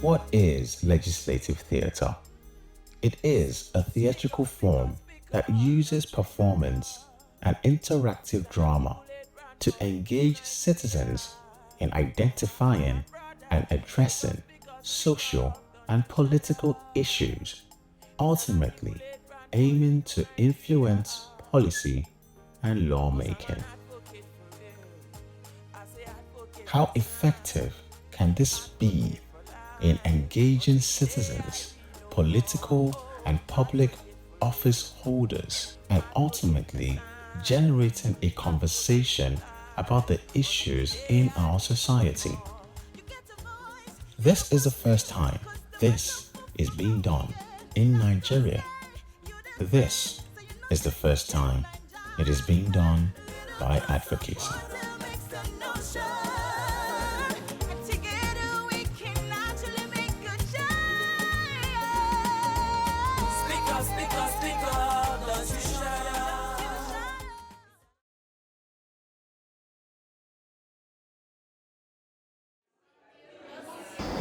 What is legislative theatre? It is a theatrical form that uses performance and interactive drama to engage citizens in identifying and addressing social and political issues, ultimately aiming to influence policy and lawmaking. How effective can this be in engaging citizens, political and public office holders, and ultimately generating a conversation about the issues in our society? This is the first time this is being done in Nigeria. This is the first time it is being done by Artvocacy.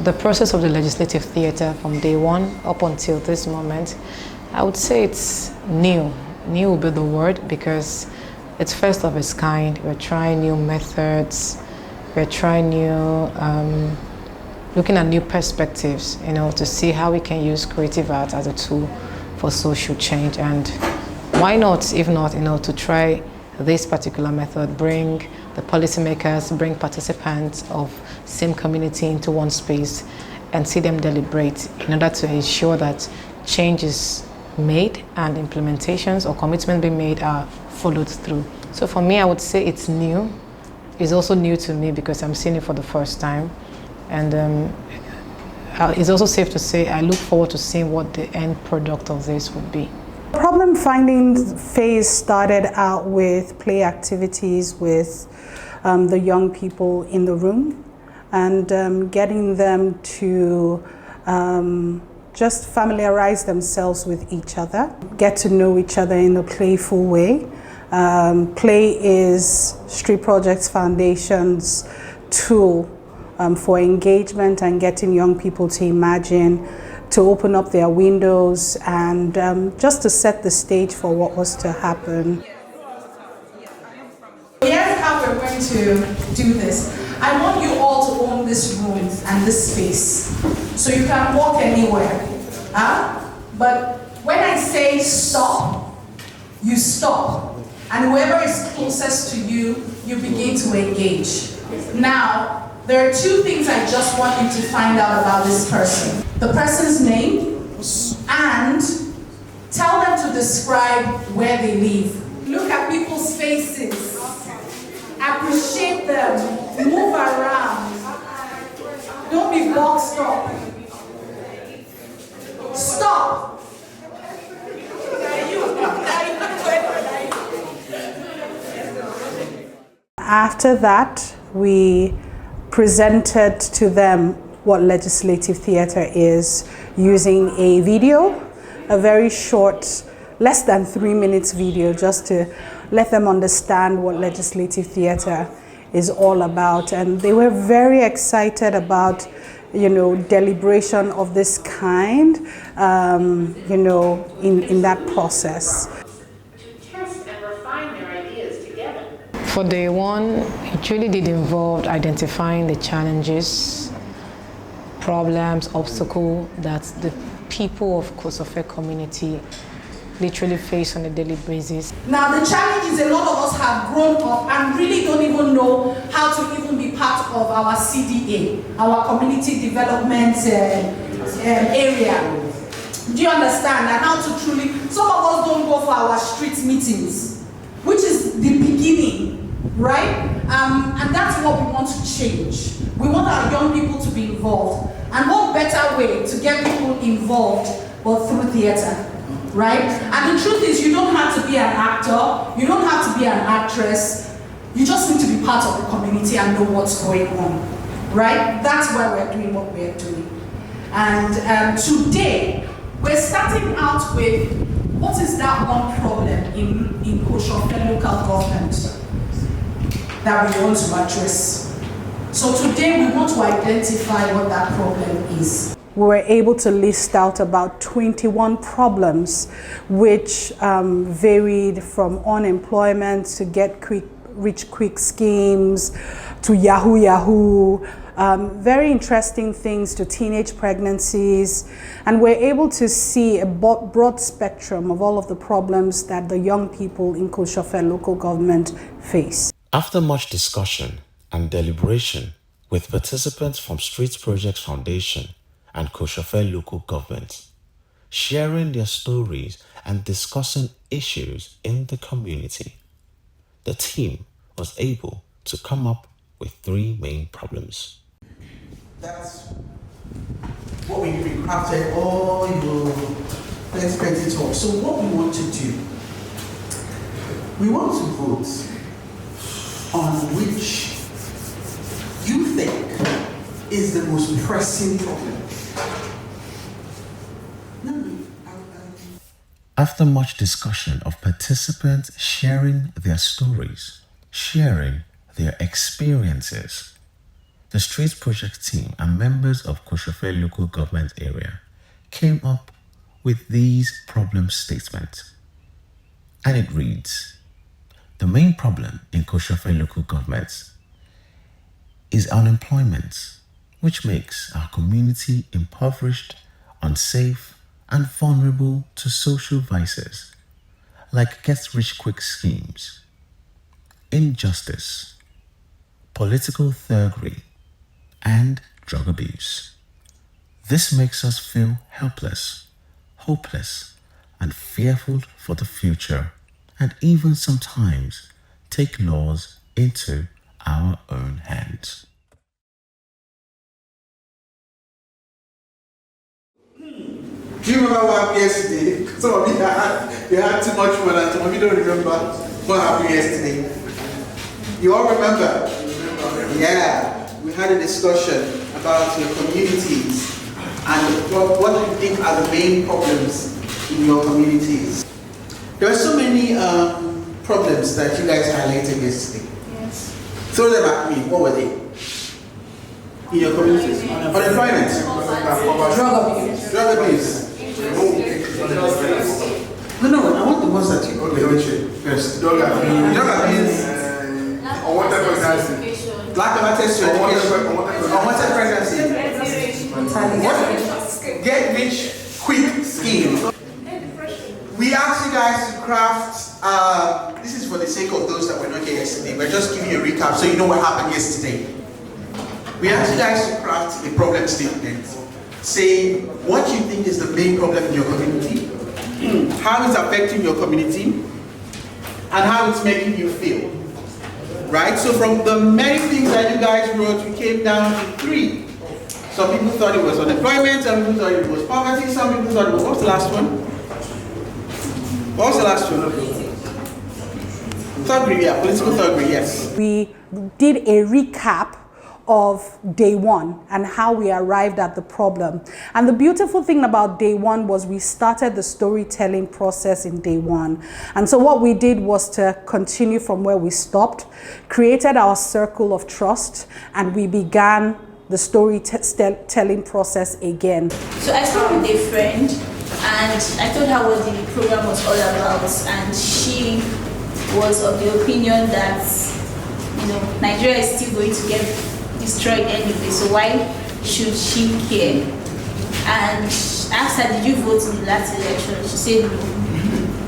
The process of the legislative theatre from day one up until this moment, I would say it's new. New will be the word because it's first of its kind. We're trying new methods. We're trying looking at new perspectives, to see how we can use creative art as a tool for social change. And why not, if not, to try this particular method, bring the policymakers, bring participants of same community into one space and see them deliberate in order to ensure that change is made and implementations or commitments being made are followed through. So for me, I would say it's new. It's also new to me because I'm seeing it for the first time. And it's also safe to say I look forward to seeing what the end product of this would be. Problem finding phase started out with play activities with the young people in the room and getting them to just familiarize themselves with each other, get to know each other in a playful way. Play is Street Projects Foundation's tool for engagement and getting young people to imagine, to open up their windows and just to set the stage for what was to happen. Here's how we're going to do this. I want you all to own this room and this space, so you can walk anywhere. But when I say stop, you stop. And whoever is closest to you, you begin to engage. Now, there are two things I just want you to find out about this person. The person's name, and tell them to describe where they live. Look at people's faces. Appreciate them. Move around. Don't be boxed up. Stop. After that, we presented to them what legislative theatre is using a video, a very short, less than 3 minutes video, just to let them understand what legislative theatre is all about. And they were very excited about, deliberation of this kind, in that process. For day one, it really did involve identifying the challenges, problems, obstacles that the people of Kosofe community literally face on a daily basis. Now the challenge is a lot of us have grown up and really don't even know how to even be part of our CDA, our community development area. Do you understand? And how to truly, some of us don't go for our street meetings, which is the beginning. Right? And that's what we want to change. We want our young people to be involved. And what better way to get people involved but through theatre, right? And the truth is, you don't have to be an actor, you don't have to be an actress, you just need to be part of the community and know what's going on, right? That's why we're doing what we're doing. And today, we're starting out with what is that one problem in Kosofe local government that we want to address. So today we want to identify what that problem is. We were able to list out about 21 problems, which varied from unemployment to get rich quick schemes to Yahoo. Very interesting things to teenage pregnancies, and we're able to see a broad spectrum of all of the problems that the young people in Koshofe local government face. After much discussion and deliberation with participants from Streets Projects Foundation and Koshofe local government, sharing their stories and discussing issues in the community, the team was able to come up with 3 main problems. That's what we've crafted all your 2020 talks. So what we want to do, we want to vote on which you think is the most pressing problem. After much discussion of participants sharing their stories, sharing their experiences, the Streets Project team and members of Koshofe local government area came up with these problem statements. And it reads, the main problem in Koshofe local government is unemployment, which makes our community impoverished, unsafe, and vulnerable to social vices like get-rich-quick schemes, injustice, political thuggery, and drug abuse. This makes us feel helpless, hopeless, and fearful for the future, and even sometimes take laws into our own hands. Do you remember what happened yesterday? Some of you had too much fun and some of you don't remember what happened yesterday. You all remember? Yeah. We had a discussion about your communities and what do you think are the main problems in your communities. There are so many problems that you guys highlighted yesterday. Yes. Throw them at me. What were they? In your communities? Unemployment. Drug abuse. Drug abuse. No, I want the ones that you first. Drug abuse. Unwanted pregnancy. Lack of access to education. Unwanted pregnancy. What? Get rich quick scheme. We asked you guys to craft, this is for the sake of those that were not here yesterday, but just give you a recap so you know what happened yesterday. We asked you guys to craft a problem statement saying what you think is the main problem in your community, how it's affecting your community, and how it's making you feel. Right? So from the many things that you guys wrote, we came down to 3. Some people thought it was unemployment, some people thought it was poverty, some people thought it was, what's the last one? What was the last one? Thuggery, yeah, political thuggery, yes. We did a recap of day 1 and how we arrived at the problem. And the beautiful thing about day 1 was we started the storytelling process in day 1. And so what we did was to continue from where we stopped, created our circle of trust, and we began the storytelling process again. So I spoke with a friend and I told her what the program was all about, and she was of the opinion that, Nigeria is still going to get destroyed anyway, so why should she care? And I asked her, did you vote in the last election? She said no.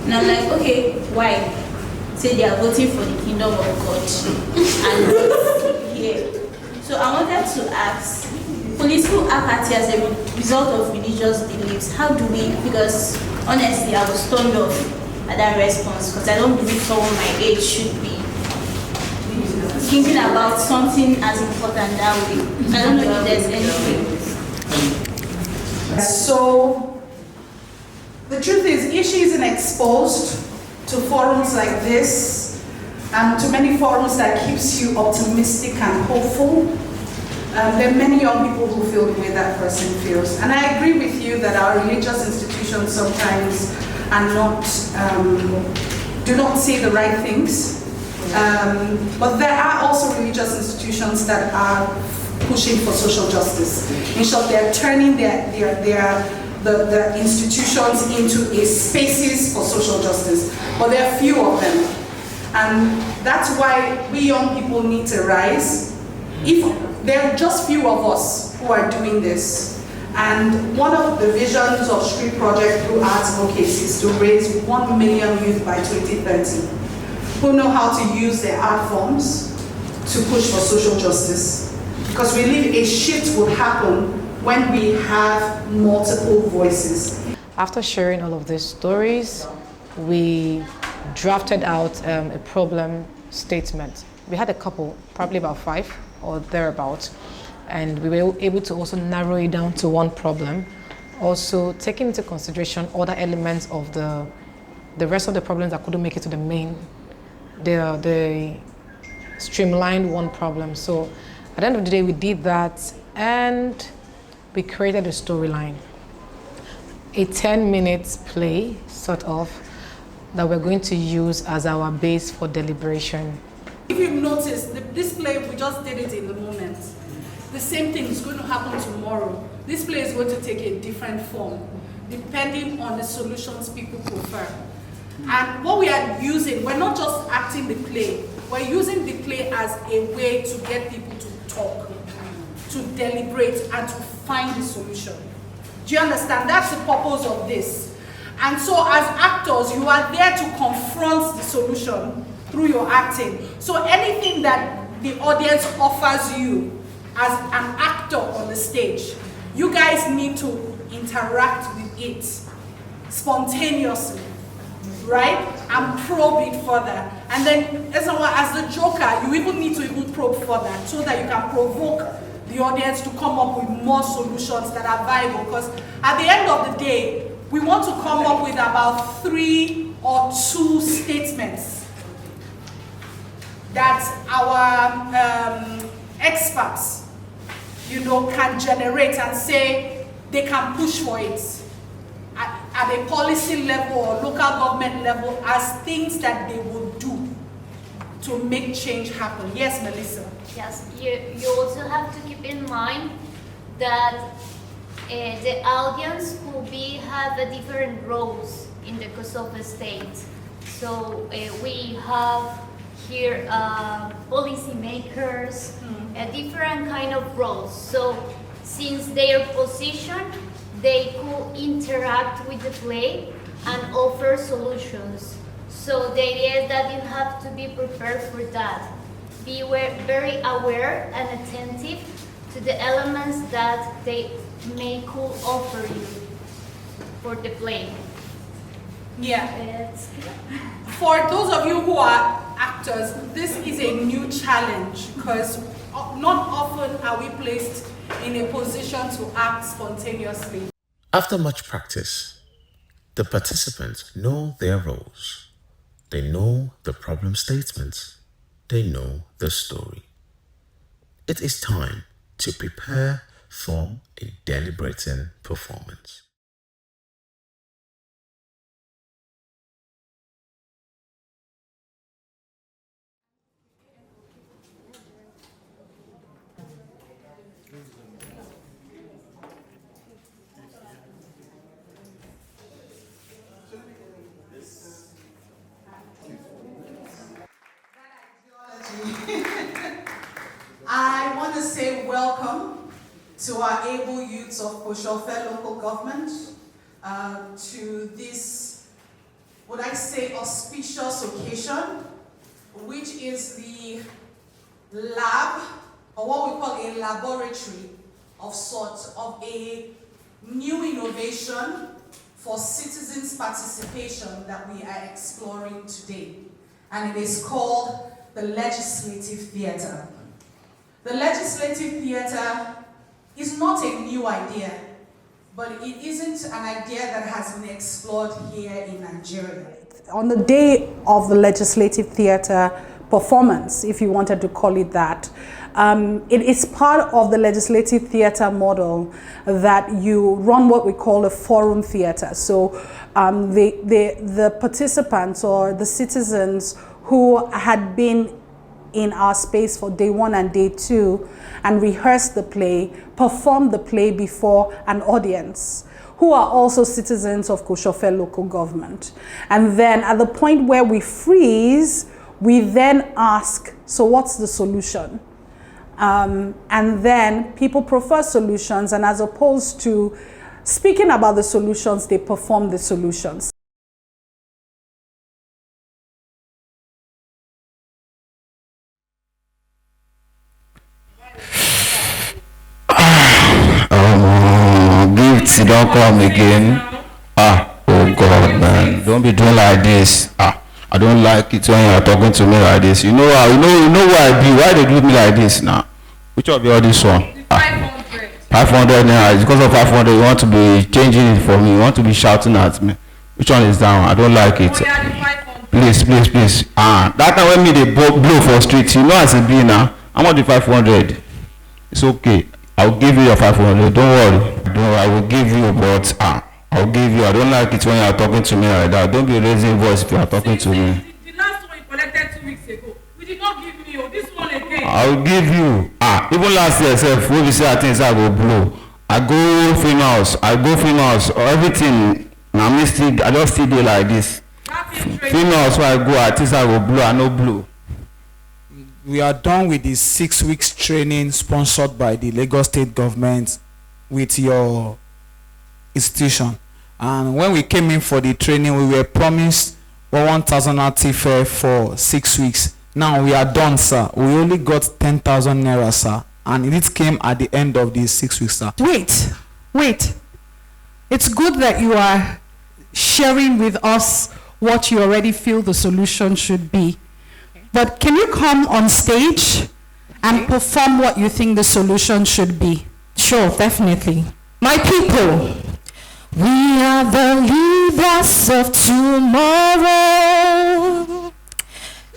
And I'm like, okay, why? She said they are voting for the kingdom of God. And yeah. So I wanted to ask, political apathy as a result of religious beliefs, how do we, because honestly I was turned off at that response, because I don't believe someone my age should be thinking about something as important that way. I don't know if there's anything. So the truth is, Ishi isn't exposed to forums like this, to many forums that keeps you optimistic and hopeful. There are many young people who feel the way that person feels. And I agree with you that our religious institutions sometimes are not, do not say the right things. But there are also religious institutions that are pushing for social justice. In short, they are turning the institutions into a spaces for social justice. But there are few of them. And that's why we young people need to rise. If there are just few of us who are doing this, and one of the visions of Street Project through Artvocacy is to raise 1 million youth by 2030 who know how to use their art forms to push for social justice. Because we believe a shift will happen when we have multiple voices. After sharing all of these stories, we drafted out a problem statement. We had a couple, probably about 5 or thereabout, and we were able to also narrow it down to one problem, also taking into consideration other elements of the rest of the problems that couldn't make it to the main, the streamlined one problem. So at the end of the day, we did that and we created a storyline, a 10-minute play, sort of, that we're going to use as our base for deliberation. If you notice, this play, we just did it in the moment. The same thing is going to happen tomorrow. This play is going to take a different form, depending on the solutions people prefer. And what we are using, we're not just acting the play, we're using the play as a way to get people to talk, to deliberate, and to find the solution. Do you understand? That's the purpose of this. And so as actors, you are there to confront the solution through your acting. So anything that the audience offers you as an actor on the stage, you guys need to interact with it spontaneously, right? And probe it further. And then as the Joker, you even need to even probe further so that you can provoke the audience to come up with more solutions that are viable. Because at the end of the day, we want to come up with about 3 or 2 statements that our experts, can generate and say they can push for it at a policy level or local government level as things that they will do to make change happen. Yes, Melissa? Yes, you also have to keep in mind that the audience will have a different roles in the Kosovo state. So we have here policymakers, a different kind of roles. So since their position, they could interact with the play and offer solutions. So the idea is that you have to be prepared for that. Be very aware and attentive to the elements that they could offer you for the play. Yeah. For those of you who are actors, this is a new challenge because not often are we placed in a position to act spontaneously. After much practice, the participants know their roles. They know the problem statements. They know the story. It is time to prepare for a deliberating performance. I want to say welcome to our able youths of Kosovo local government to this, would I say, auspicious occasion, which is the lab, or what we call a laboratory of sorts, of a new innovation for citizens' participation that we are exploring today. And it is called the Legislative Theatre. The Legislative Theatre is not a new idea, but it isn't an idea that has been explored here in Nigeria. On the day of the Legislative Theatre performance, if you wanted to call it that, it is part of the Legislative Theatre model that you run what we call a forum theatre. So the participants or the citizens who had been in our space for day 1 and day 2 and rehearsed the play, performed the play before an audience, who are also citizens of Koshofe local government. And then at the point where we freeze, we then ask, so what's the solution? And then people prefer solutions, and as opposed to speaking about the solutions, they perform the solutions. Gifts don't come again. Oh God, man, don't be doing like this. I don't like it when you're talking to me like this. You know why I be? Why they do me like this now? Which of you all this one? 500 now. It's because of 500 you want to be changing it for me. You want to be shouting at me. Which one is down? I don't like it. Please. That time when me they blow for streets, you know as it be now. I'm on the 500. It's okay. I'll give you your 500. Don't worry. I will give you, but I'll give you. I don't like it when you are talking to me like that. Don't be raising voice if you are talking to me. The last one you collected 2 weeks ago. We did not give me. This one again. I'll give you. Even last year, self, when we say I think I go blow. I go females. Everything. Now me still. I just still do like this. Females, so I go. I think I go blow. I no blow. We are done with the 6 weeks training sponsored by the Lagos State government with your institution. And when we came in for the training, we were promised 1,000 naira fare for 6 weeks. Now we are done, sir. We only got 10,000 naira, sir. And it came at the end of the 6 weeks, sir. Wait. It's good that you are sharing with us what you already feel the solution should be. But can you come on stage and perform what you think the solution should be? Sure, definitely. My people, we are the leaders of tomorrow.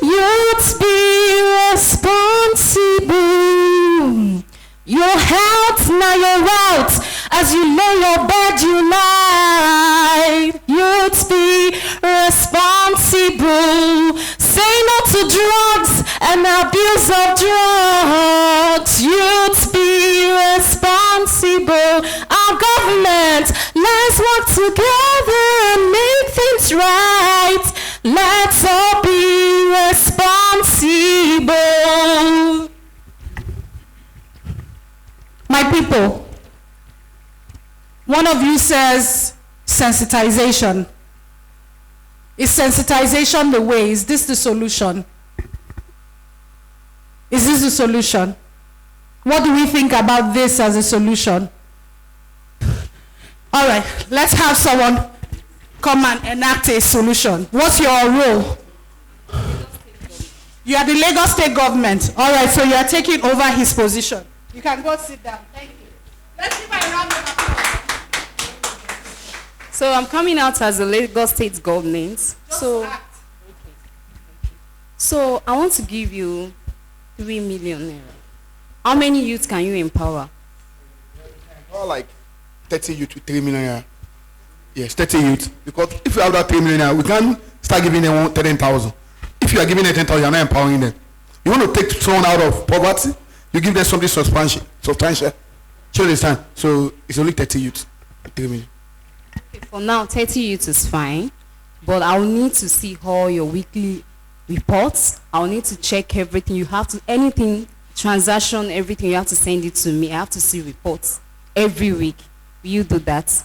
Youth, be responsible. Your health, now your route. As you lay your bed, you lie. Youth, be responsible. Say no to drugs and abuse of drugs. Youth, be responsible. Our government, let's work together and make things right. Let's all be responsible. My people, one of you says sensitization. Is sensitization the way? Is this the solution? Is this the solution? What do we think about this as a solution? All right, let's have someone come and enact a solution. What's your role? You are the Lagos State government. All right, so you are taking over his position. You can go sit down. Thank you. Let's give a round of applause. So I'm coming out as the Lagos State government. So I want to give you 3 million naira. How many youths can you empower? Like 30 youth with 3 million naira. Yes, 30 youth. Because if you have that 3 million naira, we can start giving them 10,000. If you are giving them 10,000, you are not empowering them. You want to take someone out of poverty, you give them something substantial. Show this time. So it's only 30 youth. 3 million. Okay, for now, 30 youths is fine. But I'll need to see all your weekly reports. I'll need to check everything. You have to, anything, transaction, everything, you have to send it to me. I have to see reports every week. Will you do that?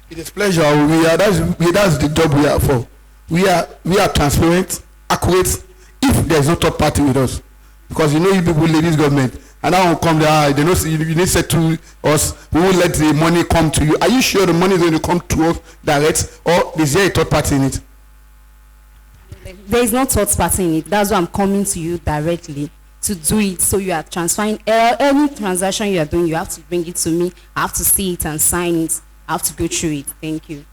It is pleasure. That's the job we are for. We are transparent, accurate. If there's no third party with us, because you know you people in this government, and now will come there, they know you need to settle us. We will let the money come to you. Are you sure the money is going to come to us direct, or is there a third party in it? There is no third party in it. That's why I'm coming to you directly to do it. So you are transferring any transaction you are doing. You have to bring it to me. I have to see it and sign it. I have to go through it. Thank you.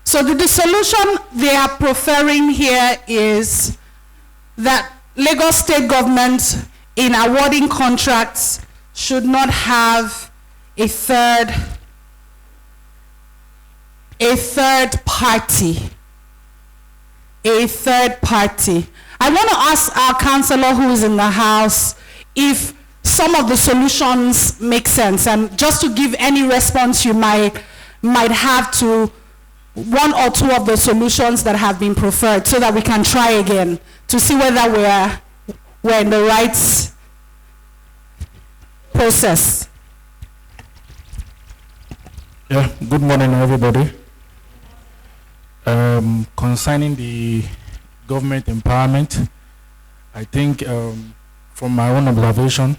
So the solution they are preferring here is that Lagos State government, in awarding contracts, should not have a third party. a third party. I want to ask our councillor who is in the house if some of the solutions make sense, and just to give any response you might have to one or two of the solutions that have been preferred, so that we can try again to see whether we're in the right process. Yeah, good morning everybody. Concerning the government empowerment, I think from my own observation,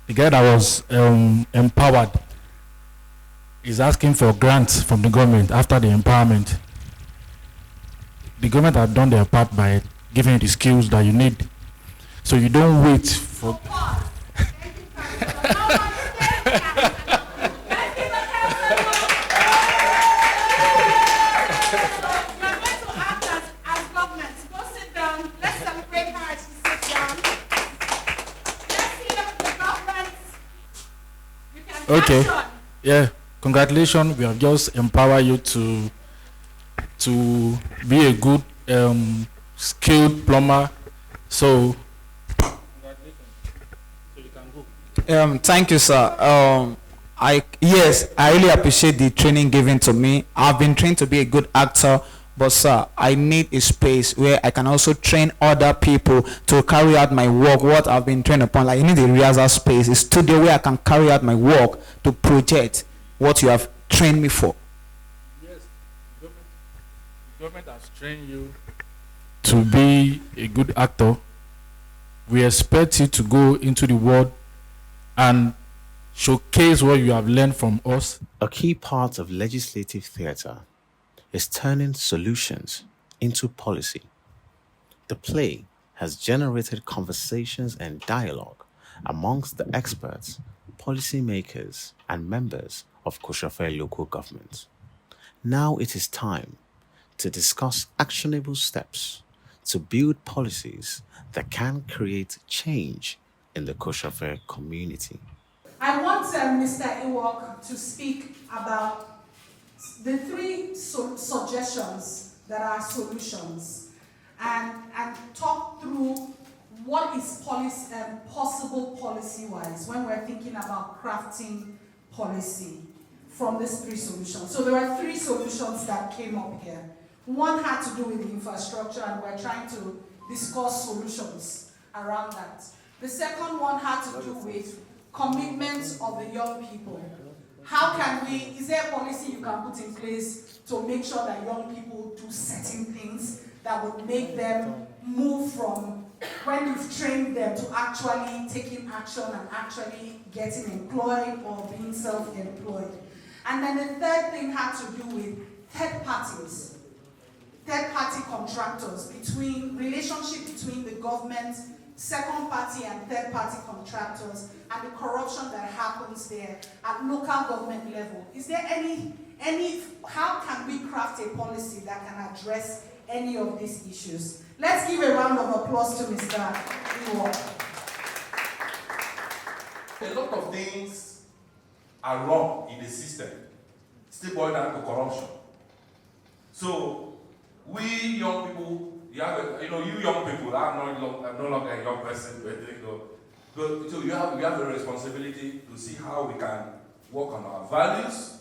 the guy that was empowered is asking for grants from the government after the empowerment. The government have done their part by giving you the skills that you need. So you don't wait for... Okay, yeah, congratulations. We have just empowered you to be a good skilled plumber. So you can go. Thank you, sir. I really appreciate the training given to me. I've been trained to be a good actor, but sir, I need a space where I can also train other people to carry out my work, what I've been trained upon. Like, I need a rehearsal space, a studio where I can carry out my work to project what you have trained me for. Yes, the government has trained you to be a good actor. We expect you to go into the world and showcase what you have learned from us. A key part of legislative theatre is turning solutions into policy. The play has generated conversations and dialogue amongst the experts, policymakers, and members of Koshofe local government. Now it is time to discuss actionable steps to build policies that can create change in the Koshofe community. I want Mr. Ewok to speak about the three suggestions that are solutions, and talk through what is possible policy-wise when we're thinking about crafting policy from these three solutions. So there are three solutions that came up here. One had to do with the infrastructure, and we're trying to discuss solutions around that. The second one had to do with commitments of the young people. How can we, is there a policy you can put in place to make sure that young people do certain things that would make them move from when you've trained them to actually taking action and actually getting employed or being self-employed? And then the third thing had to do with third parties, third-party contractors, relationship between the government, second party and third party contractors, and the corruption that happens there at local government level. Is there how can we craft a policy that can address any of these issues? Let's give a round of applause to Mr. Ewok. A lot of things are wrong in the system, still boil down to corruption. So we young people, you young people, I'm no longer a young person, but so you have a responsibility to see how we can work on our values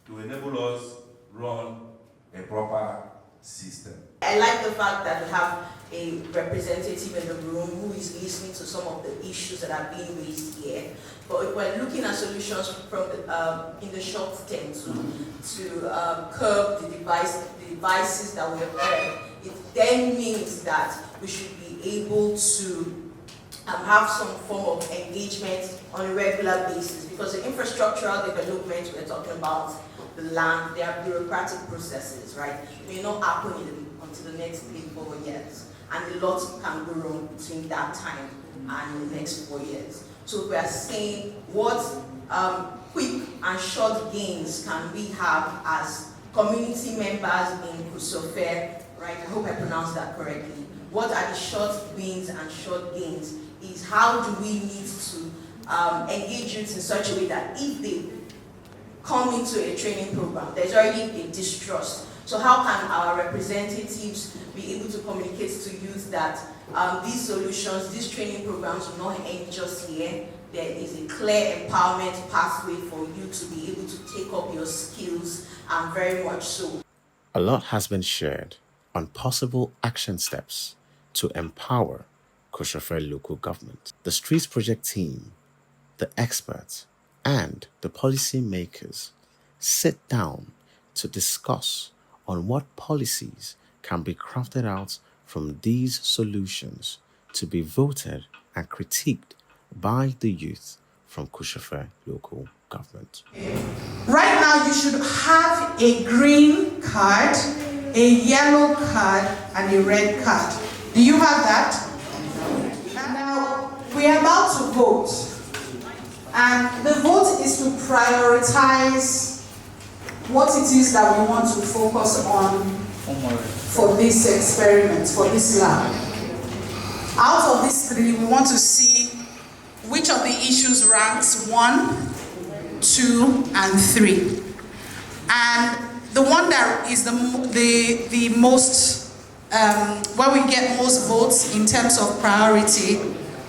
to enable us run a proper system. I like the fact that we have a representative in the room who is listening to some of the issues that are being raised here. But if we're looking at solutions from in the short term to curb the devices that we have heard, it then means that we should be able to have some form of engagement on a regular basis, because the infrastructural development we're talking about, the land, there are bureaucratic processes, right? It may not happen until the next 3-4 years, and a lot can go wrong between that time and the next 4 years. So we are saying what quick and short gains can we have as community members in Koshofe, right? I hope I pronounced that correctly. What are the short wins and short gains is how do we need to engage youth in such a way that if they come into a training program, there's already a distrust. So how can our representatives be able to communicate to youth that these solutions, these training programs will not end just here? There is a clear empowerment pathway for you to be able to take up your skills, and very much so. A lot has been shared on possible action steps to empower Kosofe local government. The Streets Project team, the experts, and the policymakers sit down to discuss on what policies can be crafted out from these solutions to be voted and critiqued by the youth from Kosofe local government. Right now, you should have a green card, a yellow card, and a red card. Do you have that? Now, we are about to vote. And the vote is to prioritize what it is that we want to focus on for this experiment, for this lab. Out of these three, we want to see which of the issues ranks 1, 2, and 3. And the one that is the most, where we get most votes in terms of priority,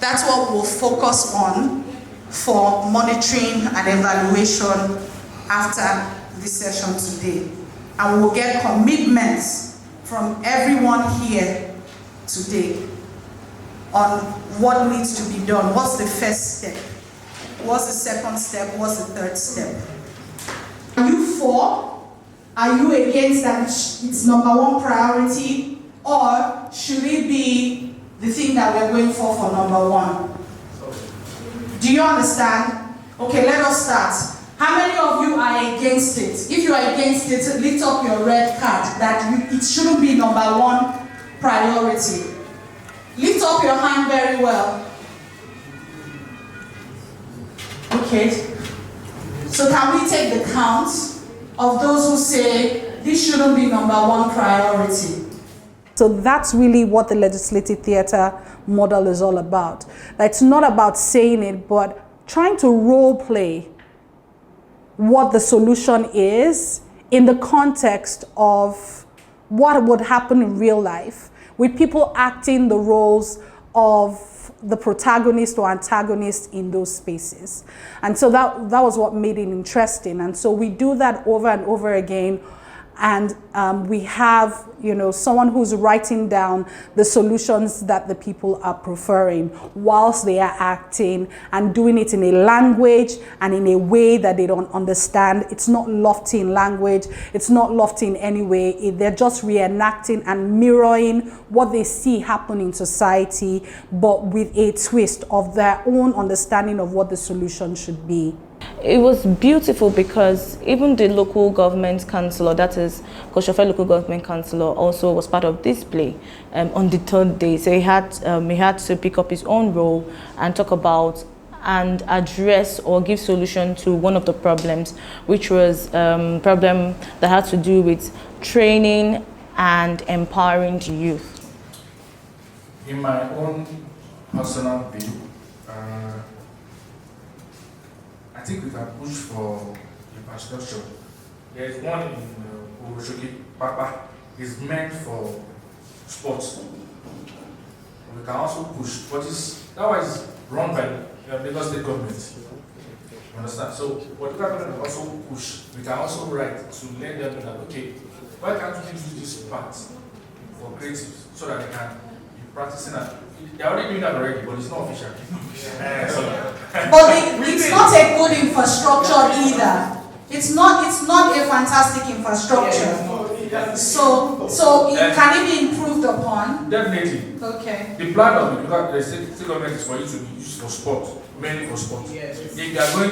that's what we'll focus on for monitoring and evaluation after this session today. And we'll get commitments from everyone here today on what needs to be done. What's the first step? What's the second step? What's the third step? Are you for? Are you against that it's #1 priority? Or should it be the thing that we're going for #1? Do you understand? Okay, let us start. How many of you are against it? If you are against it, lift up your red card that it shouldn't be #1 priority. Lift up your hand very well. Okay. So can we take the count of those who say this shouldn't be #1 priority? So that's really what the legislative theatre model is all about. It's not about saying it, but trying to role play what the solution is in the context of what would happen in real life, with people acting the roles of the protagonist or antagonist in those spaces. And so that was what made it interesting. And so we do that over and over again. And we have, someone who's writing down the solutions that the people are preferring whilst they are acting, and doing it in a language and in a way that they don't understand. It's not lofty in language. It's not lofty in any way. They're just reenacting and mirroring what they see happen in society, but with a twist of their own understanding of what the solution should be. It was beautiful because even the local government councillor, that is Kosofe local government councillor, also was part of this play on the third day. So he had to pick up his own role and talk about and address or give solution to one of the problems, which was problem that had to do with training and empowering the youth. In my own personal view, I think we can push for infrastructure. There is one in Oworonshoki, Papa, is meant for sports. We can also push, but that was run by Lagos State government. You understand? So what we can also push, we can also write to let them know that, okay, why can't we use this part for creatives so that they can be practicing that? They're already doing that already, but it's not official. But it's not a good infrastructure either. It's not a fantastic infrastructure. So can it be improved upon? Definitely. Okay. The plan of it, because the state government is for you to be used for sport, mainly for sport. Yes. If they are going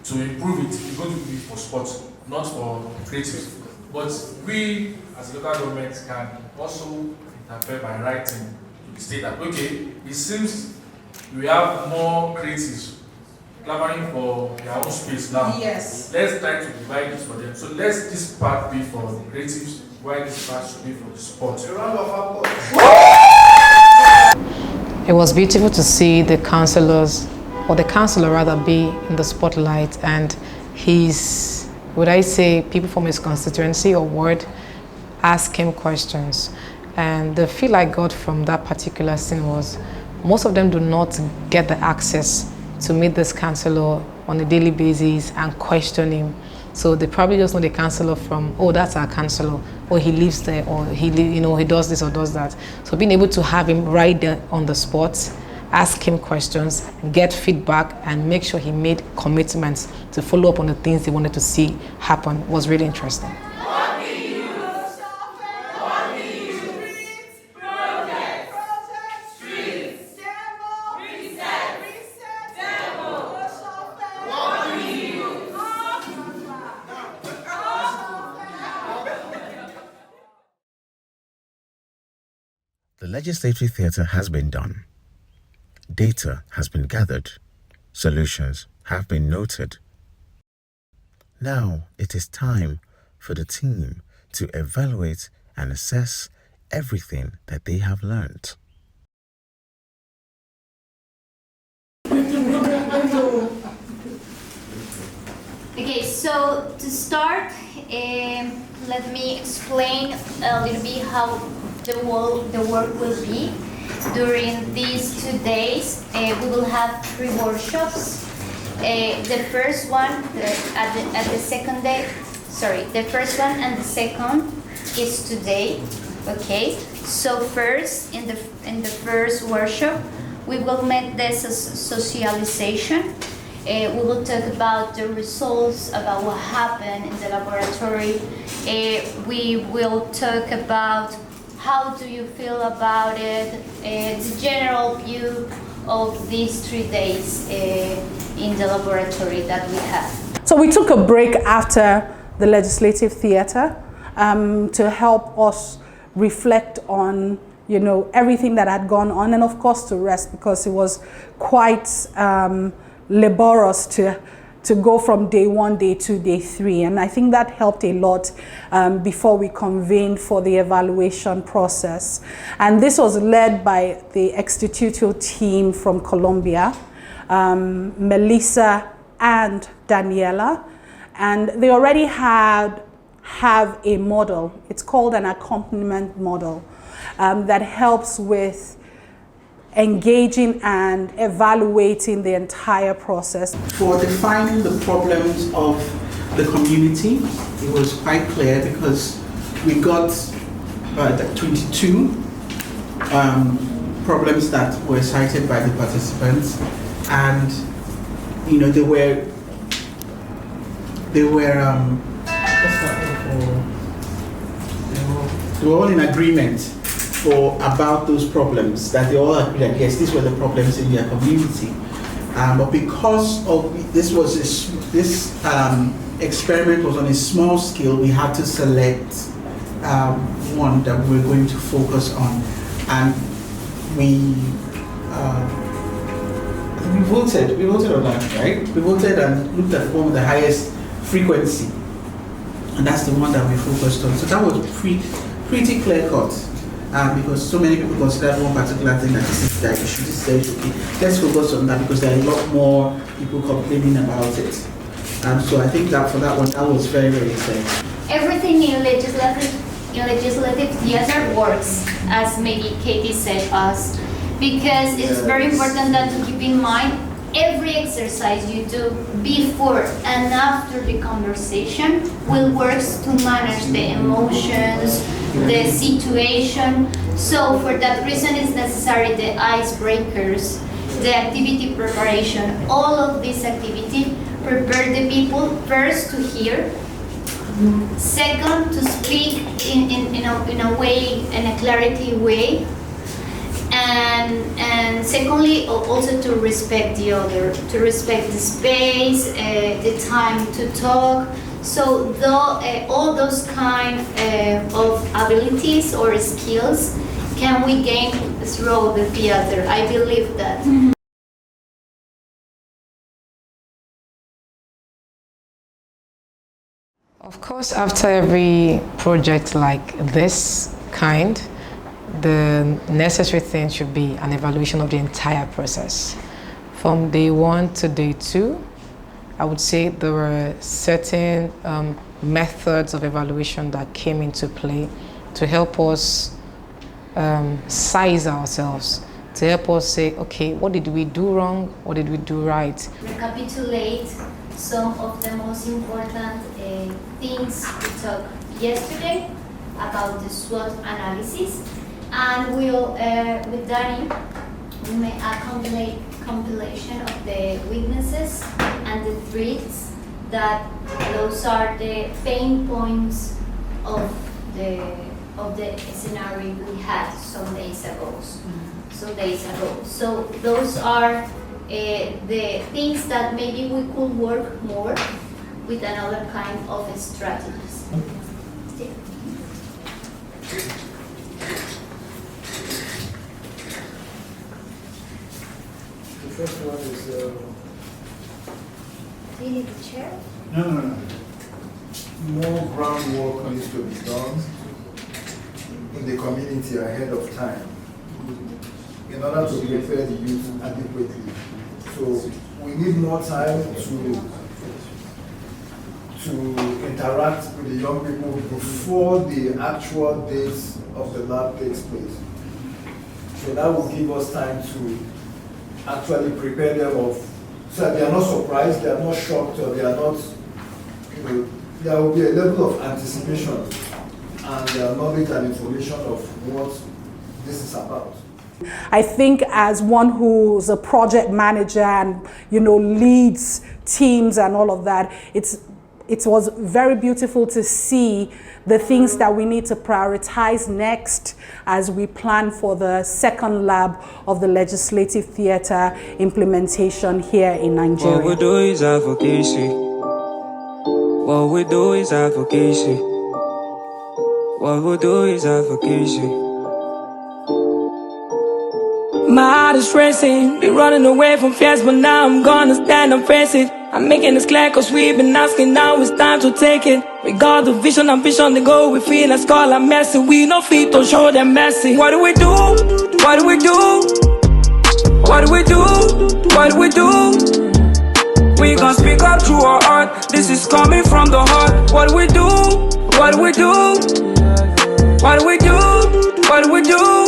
to improve it, it's going to be for sport, not for creative. But we, as local government, can also interfere by writing to the state that, okay, it seems we have more creatives clamoring for their own space now. Yes. Let's try to divide it for them. So let's this part be for the creatives, while this part should be for the sport. A round of applause. It was beautiful to see the councillors, or the councillor rather, be in the spotlight, and his, would I say, people from his constituency or ward ask him questions. And the feel I got from that particular scene was most of them do not get the access to meet this counselor on a daily basis and question him. So they probably just know the counselor from, oh, that's our counselor, or he lives there, or he does this or does that. So being able to have him right there on the spot, ask him questions, get feedback, and make sure he made commitments to follow up on the things he wanted to see happen was really interesting. The legislative theatre has been done. Data has been gathered. Solutions have been noted. Now it is time for the team to evaluate and assess everything that they have learned. Okay, so to start, let me explain a little bit how the work will be. During these 2 days, we will have 3 workshops. The first one, the first one and the second is today. Okay, so first in the first workshop, we will make the socialization. We will talk about the results, about what happened in the laboratory. We will talk about how do you feel about it, the general view of these 3 days in the laboratory that we have. So we took a break after the legislative theatre to help us reflect on, everything that had gone on, and of course to rest, because it was quite laborious to go from day 1, day 2, day 3. And I think that helped a lot before we convened for the evaluation process. And this was led by the Extituto team from Colombia, Melissa and Daniela. And they already have a model. It's called an accompaniment model that helps with engaging and evaluating the entire process. For defining the problems of the community, it was quite clear because we got 22 problems that were cited by the participants, and they were all in agreement about those problems, that they all agreed that yes, these were the problems in their community. But because of this experiment was on a small scale, we had to select one that we were going to focus on, and we voted on that, right? We voted and looked at one with the highest frequency, and that's the one that we focused on. So that was pretty clear cut. Because so many people consider one particular thing that this is the issue, this is the issue. Let's focus on that because there are a lot more people complaining about it. So I think that for that one, that was very, very clear. Everything in legislative theater works, as maybe Katie said us, because it's very important that to keep in mind every exercise you do before and after the conversation will work to manage the emotions, the situation. So for that reason it's necessary the icebreakers, the activity preparation, all of this activity prepare the people first to hear, second to speak in a way, in a clarity way, and secondly also to respect the other, to respect the space, the time to talk. So all those kind of abilities or skills can we gain through the theater. I believe that. Of course, after every project like this kind, the necessary thing should be an evaluation of the entire process. From day 1 to day 2, I would say there were certain methods of evaluation that came into play to help us size ourselves, to help us say, okay, what did we do wrong? What did we do right? Recapitulate some of the most important things we talked yesterday about the SWOT analysis, and we'll, with Danny, we made a compilation of the weaknesses and the threats that those are the pain points of the scenario we had some days ago. So those are the things that maybe we could work more with another kind of strategies. The first one is. Do you need the chair? No. More groundwork needs to be done in the community ahead of time in order to prepare the youth adequately. So we need more time to interact with the young people before the actual dates of the lab takes place. So that will give us time to actually prepare them so that they are not surprised, they are not shocked, or they are not, there will be a level of anticipation and knowledge and information of what this is about. I think as one who's a project manager and leads teams and all of that, it was very beautiful to see the things that we need to prioritize next as we plan for the second lab of the legislative theatre implementation here in Nigeria. What we do is advocacy. What we do is advocacy. What we do is advocacy. My heart is racing, been running away from fears, but now I'm gonna stand and face it. I'm making this clear cause we've been asking, now it's time to take it. We got the vision, ambition, the goal, we feel like call I'm messy. We no fit to show them messy. What do we do? What do we do? What do we do? What do we do? We gon' speak up through our heart, this is coming from the heart. What do we do? What do we do? What do we do? What do we do?